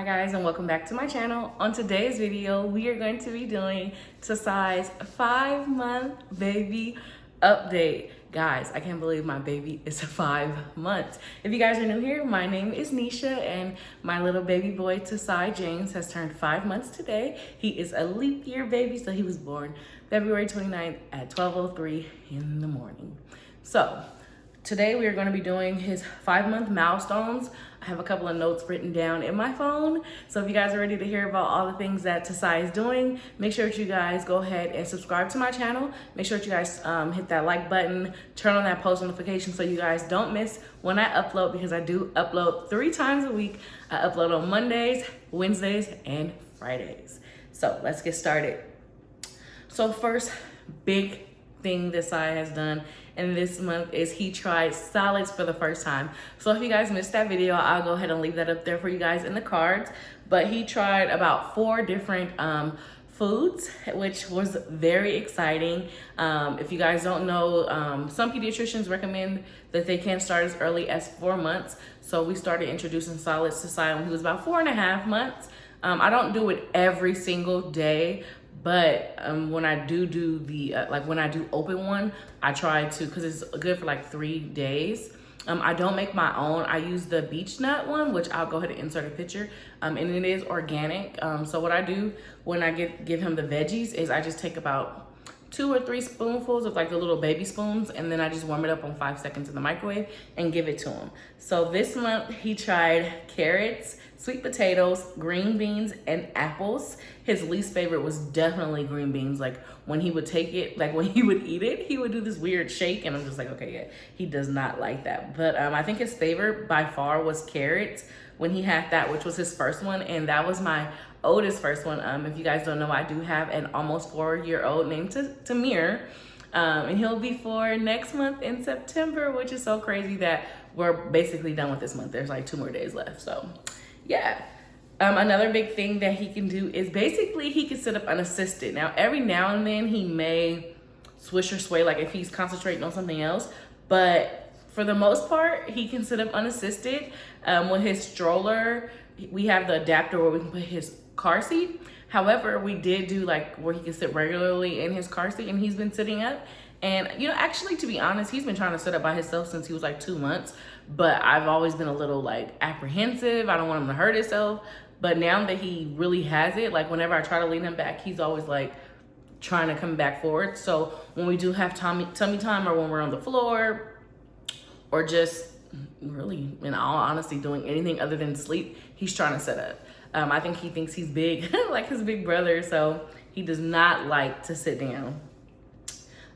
guys, and welcome back to my channel. On today's video, we are going to be doing Tasai's 5-month baby update. Guys, I can't believe my baby is 5 months. If you guys are new here, my name is Nisha, and my little baby boy Tasai James has turned 5 months today. He is a leap year baby, so he was born February 29th at 12:03 in the morning. So today we are going to be doing his 5-month milestones. I have a couple of notes written down in my phone. So if you guys are ready to hear about all the things that Tasai is doing, make sure that you guys go ahead and subscribe to my channel. Make sure that you guys hit that like button, turn on that post notification so you guys don't miss when I upload, because I do upload 3 times a week. I upload on Mondays, Wednesdays, and Fridays. So let's get started. So first big thing that Tasai has done in this month is he tried solids for the first time. So if you guys missed that video, I'll go ahead and leave that up there for you guys in the cards. But he tried about 4 different foods, which was very exciting. If you guys don't know, some pediatricians recommend that they can start as early as 4 months. So we started introducing solids to Tasai when he was about 4.5 months. I don't do it every single day, but when I do the, when I do open one, I try to, because it's good for like 3 days. I don't make my own. I use the beech nut one, which I'll go ahead and insert a picture, and it is organic. So what I do when I give him the veggies is I just take about 2 or 3 spoonfuls of like the little baby spoons, and then I just warm it up on 5 seconds in the microwave and give it to him. So this month he tried carrots, sweet potatoes, green beans, and apples. His least favorite was definitely green beans. Like when he would take it, like when he would eat it, he would do this weird shake, and I'm just like, okay, yeah, he does not like that. But I think his favorite by far was carrots when he had that, which was his first one, and that was my oldest first one. If you guys don't know, I do have an almost 4-year-old named Tamir, and he'll be 4 next month in September, which is so crazy that we're basically done with this month. There's like 2 more days left, so yeah. Another big thing that he can do is basically he can sit up unassisted. Now, every now and then he may swish or sway, like if he's concentrating on something else, but for the most part, he can sit up unassisted. With his stroller, we have the adapter where we can put his car seat. However, we did do like where he can sit regularly in his car seat, and he's been sitting up. And, you know, actually, to be honest, he's been trying to sit up by himself since he was like 2 months. But I've always been a little like apprehensive. I don't want him to hurt himself. But now that he really has it, like whenever I try to lean him back, he's always like trying to come back forward. So when we do have tummy time, or when we're on the floor, or just really, in all honesty, doing anything other than sleep, he's trying to sit up. I think he thinks he's big, like his big brother. So he does not like to sit down.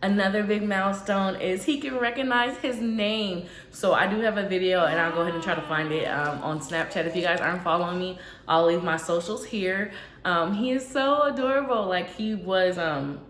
Another big milestone is he can recognize his name. So I do have a video, and I'll go ahead and try to find it on Snapchat. If you guys aren't following me, I'll leave my socials here. He is so adorable. Like he was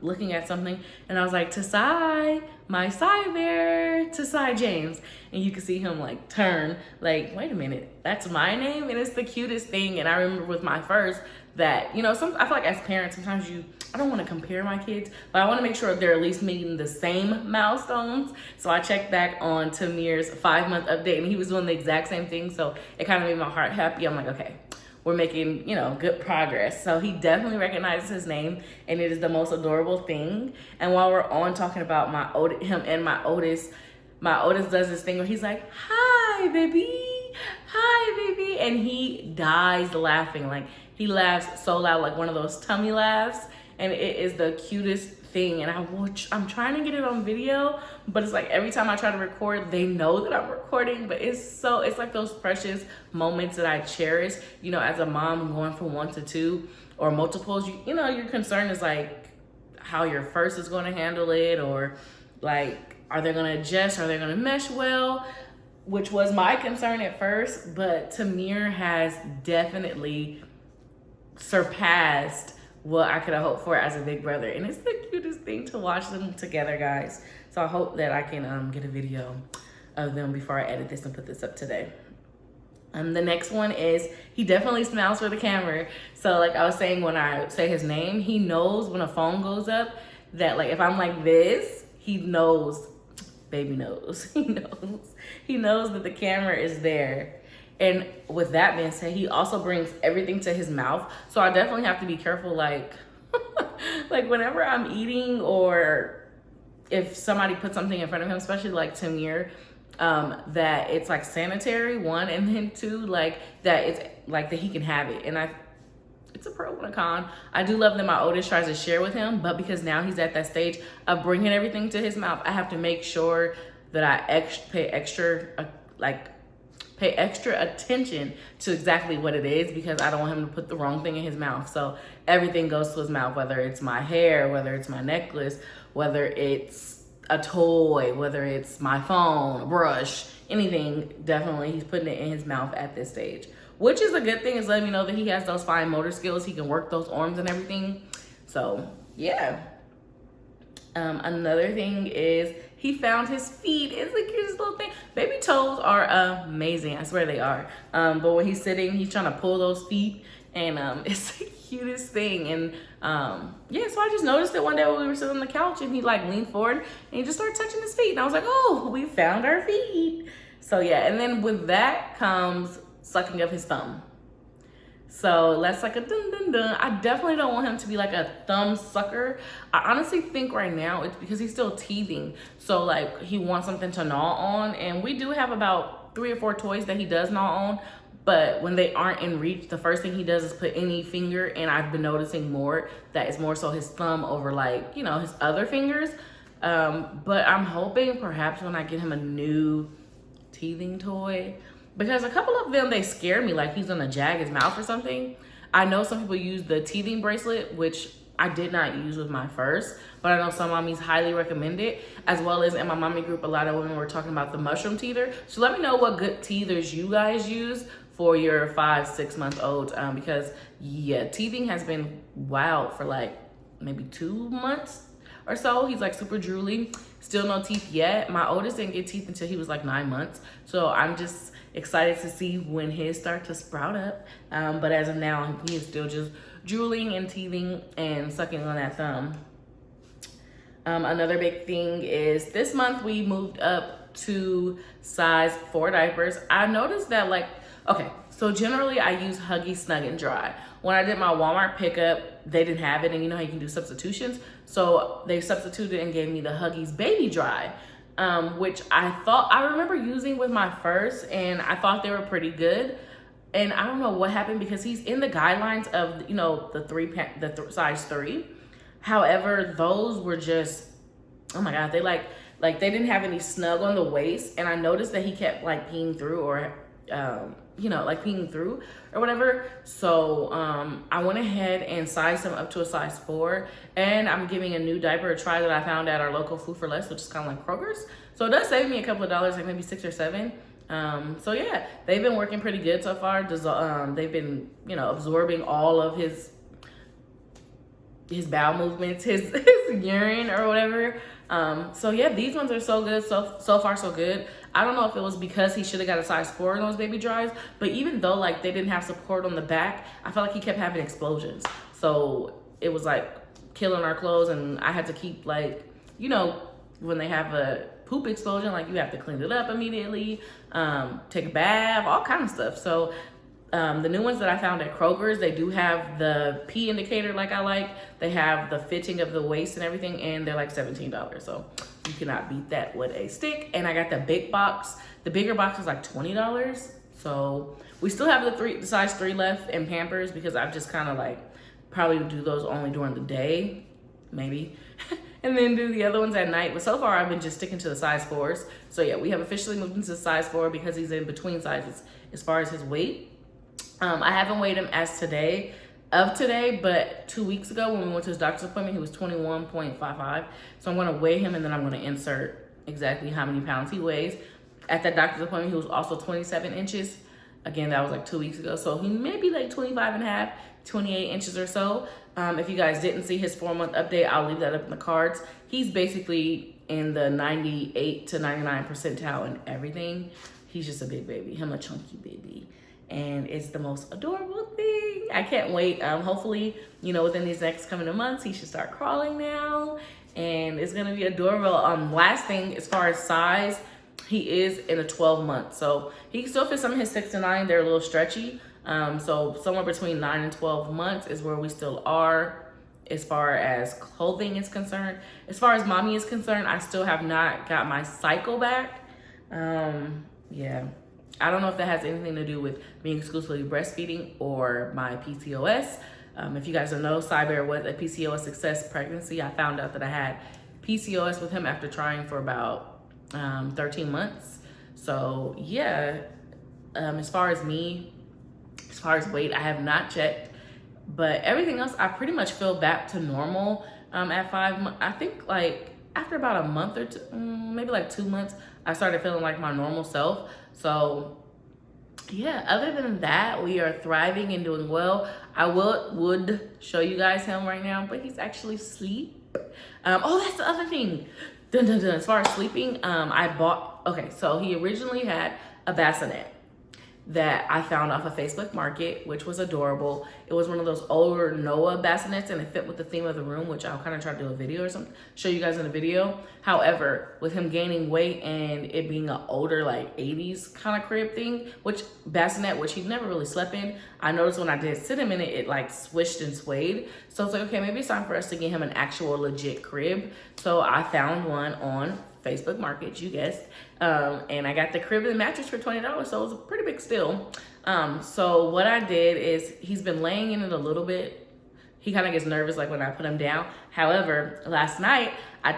looking at something, and I was like, Tasai, my Sai bear, Tasai James. And you can see him like turn, like, wait a minute, that's my name? And it's the cutest thing. And I remember with my first that, you know, I feel like as parents, sometimes I don't want to compare my kids, but I want to make sure they're at least meeting the same milestones. So I checked back on Tamir's 5-month update, and he was doing the exact same thing. So it kind of made my heart happy. I'm like, okay, we're making, you know, good progress. So he definitely recognizes his name, and it is the most adorable thing. And while we're on talking about my oldest does this thing where he's like, hi, baby. And he dies laughing. Like he laughs so loud, like one of those tummy laughs. And it is the cutest thing. And I'm trying to get it on video, but it's like every time I try to record, they know that I'm recording. But it's like those precious moments that I cherish. You know, as a mom going from 1 to 2 or multiples, you know, your concern is like how your first is going to handle it, or like, are they going to adjust? Are they going to mesh well? Which was my concern at first, but Tamir has definitely surpassed what I could have hoped for as a big brother. And it's the cutest thing to watch them together, guys. So I hope that I can get a video of them before I edit this and put this up today. The next one is he definitely smiles for the camera. So like I was saying, when I say his name, he knows when a phone goes up that like if I'm like this, he knows, baby knows, he knows that the camera is there. And with that being said, he also brings everything to his mouth. So I definitely have to be careful, like, like whenever I'm eating, or if somebody puts something in front of him, especially like Tamir, that it's like sanitary, one, and then two, like that it's like that he can have it. And it's a pro and a con. I do love that my oldest tries to share with him, but because now he's at that stage of bringing everything to his mouth, I have to make sure that I pay extra attention to exactly what it is, because I don't want him to put the wrong thing in his mouth. So everything goes to his mouth, whether it's my hair, whether it's my necklace, whether it's a toy, whether it's my phone, a brush, anything. Definitely he's putting it in his mouth at this stage, which is a good thing. It's letting me know that he has those fine motor skills. He can work those arms and everything. So yeah. Another thing is he found his feet. It's the cutest little thing. Baby toes are amazing. I swear they are. But when he's sitting, he's trying to pull those feet, and it's the cutest thing. And yeah, so I just noticed it one day when we were sitting on the couch, and he like leaned forward and he just started touching his feet. And I was like, oh, we found our feet. So yeah, and then with that comes sucking of his thumb. So that's like a dun dun dun. I definitely don't want him to be like a thumb sucker. I honestly think right now it's because he's still teething. So like he wants something to gnaw on. And we do have about 3 or 4 toys that he does gnaw on. But when they aren't in reach, the first thing he does is put any finger. And I've been noticing more that it's more so his thumb over like, you know, his other fingers. But I'm hoping perhaps when I get him a new teething toy, because a couple of them, they scare me, like he's gonna jag his mouth or something. I know some people use the teething bracelet, which I did not use with my first, but I know some mommies highly recommend it, as well as in my mommy group, a lot of women were talking about the mushroom teether. So let me know what good teethers you guys use for your 5-6 month olds, because yeah, teething has been wild for like maybe 2 months or so. He's like super drooly, still no teeth yet. My oldest didn't get teeth until he was like 9 months. So I'm just excited to see when his start to sprout up. But as of now, he is still just drooling and teething and sucking on that thumb. Another big thing is this month we moved up to size 4 diapers. I noticed that like, okay, so generally I use Huggies Snug and Dry. When I did my Walmart pickup, they didn't have it, and you know how you can do substitutions. So they substituted and gave me the Huggies Baby Dry, which I remember using with my first, and I thought they were pretty good. And I don't know what happened, because he's in the guidelines of, you know, the size 3. However, those were just, oh my God, they like they didn't have any snug on the waist, and I noticed that he kept like peeing through, or you know, like peeing through or whatever. So I went ahead and sized him up to a size 4, and I'm giving a new diaper a try that I found at our local Food for Less, which is kind of like Kroger's. So it does save me a couple of dollars, like maybe 6 or 7. So yeah, they've been working pretty good so far. They've been, you know, absorbing all of his bowel movements, his urine or whatever. So yeah, these ones are so good. So far so good. I don't know if it was because he should have got a size 4 in those baby dries, but even though like they didn't have support on the back, I felt like he kept having explosions. So it was like killing our clothes, and I had to keep like, you know, when they have a poop explosion, like you have to clean it up immediately, take a bath, all kind of stuff. So the new ones that I found at Kroger's, they do have the pee indicator like I like. They have the fitting of the waist and everything, and they're like $17. So you cannot beat that with a stick. And I got the big box. The bigger box is like $20. So we still have the size 3 left in Pampers, because I've just kind of like probably do those only during the day, maybe. And then do the other ones at night. But so far I've been just sticking to the size 4s. So yeah, we have officially moved into size 4 because he's in between sizes as far as his weight. I haven't weighed him as today, but 2 weeks ago when we went to his doctor's appointment, he was 21.55. So I'm gonna weigh him, and then I'm gonna insert exactly how many pounds he weighs. At that doctor's appointment, he was also 27 inches. Again, that was like 2 weeks ago. So he may be like 25 and a half, 28 inches or so. If you guys didn't see his 4-month update, I'll leave that up in the cards. He's basically in the 98 to 99 percentile in everything. He's just a big baby, him a chunky baby. And it's the most adorable thing. I can't wait. Hopefully, you know, within these next coming months, he should start crawling now. And it's gonna be adorable. Last thing, as far as size, he is in a 12-month. So he still fits some of his 6 to 9. They're a little stretchy. So somewhere between 9 and 12 months is where we still are as far as clothing is concerned. As far as mommy is concerned, I still have not got my cycle back. Yeah, I don't know if that has anything to do with being exclusively breastfeeding or my PCOS. If you guys don't know, Cyber was a PCOS success pregnancy. I found out that I had PCOS with him after trying for about 13 months. So yeah, as far as weight, I have not checked, but everything else, I pretty much feel back to normal at 5 months. I think like after about a month or two, maybe like 2 months, I started feeling like my normal self. So yeah, other than that, we are thriving and doing well. I would show you guys him right now, but he's actually asleep. Oh, that's the other thing. Dun, dun, dun. As far as sleeping, okay, so he originally had a bassinet that I found off of Facebook Market, which was adorable. It was one of those older Noah bassinets, and it fit with the theme of the room, which I'll kind of try to do a video or something, show you guys in a video. However, with him gaining weight and it being an older, like 80s kind of crib thing, which bassinet, which he never really slept in, I noticed when I did sit him in it, it like swished and swayed. So it's like, okay, maybe it's time for us to get him an actual legit crib. So I found one on Facebook Market, you guessed, and I got the crib and the mattress for $20, so it was a pretty big steal. So what I did is, he's been laying in it a little bit. He kind of gets nervous like when I put him down. However, last night, I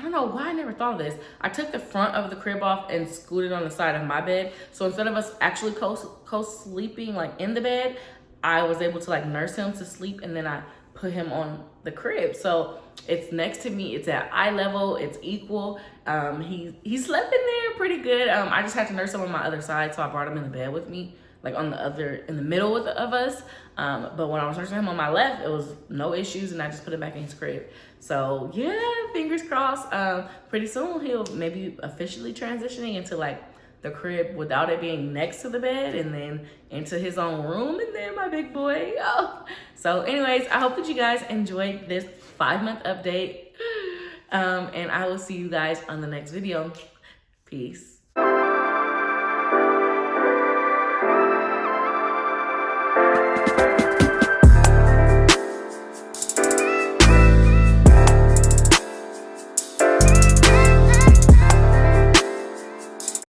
don't know why I never thought of this. I took the front of the crib off and scooted on the side of my bed. So instead of us actually co-sleeping like in the bed, I was able to like nurse him to sleep, and then I put him on the crib. So it's next to me, it's at eye level, it's equal. He slept in there pretty good. I just had to nurse him on my other side, so I brought him in the bed with me, like in the middle of us. But when I was nursing him on my left, it was no issues, and I just put him back in his crib. So yeah, fingers crossed. Pretty soon he'll maybe officially transitioning into like the crib without it being next to the bed, and then into his own room, and then my big boy. Oh. So anyways, I hope that you guys enjoyed this 5-month update. And I will see you guys on the next video. Peace.